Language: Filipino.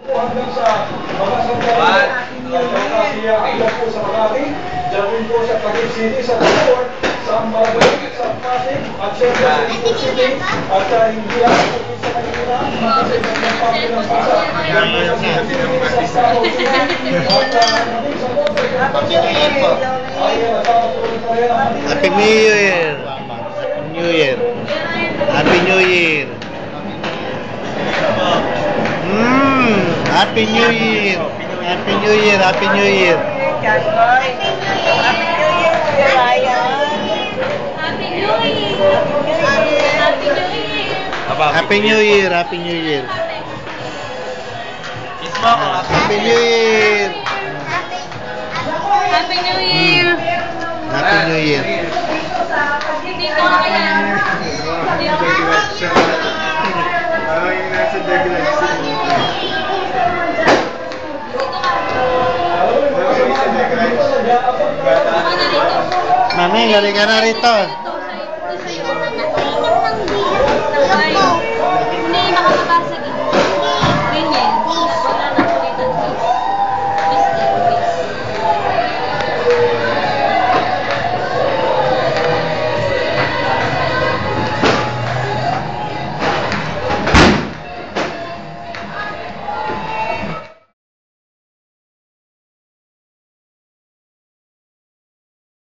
Hanggang sa mga sandalan, ilan po sa Makati, dyan rin po sa Taguig City, sa Bacoor, sa Malabay, sa Pasig, at syempre sa Cebu City, at hindi lang po sa Manila, kasi sa mga pamilya ng bansa, dyan po sa Cebu City, sa Estados Unidos, at sa Monterrey po, ay natapatuloy pa rin ang Happy New Year! New Year! Happy New Year! Happy New Year! Happy New Year! Happy New Year! Happy New Year, Kuya Ryan. Happy New Year! Happy New Year! Happy New Year! Happy New Year! Happy New Year! Happy New Year! Happy New Year! Dito ka yan. Mami, galing ka na rito. Dito.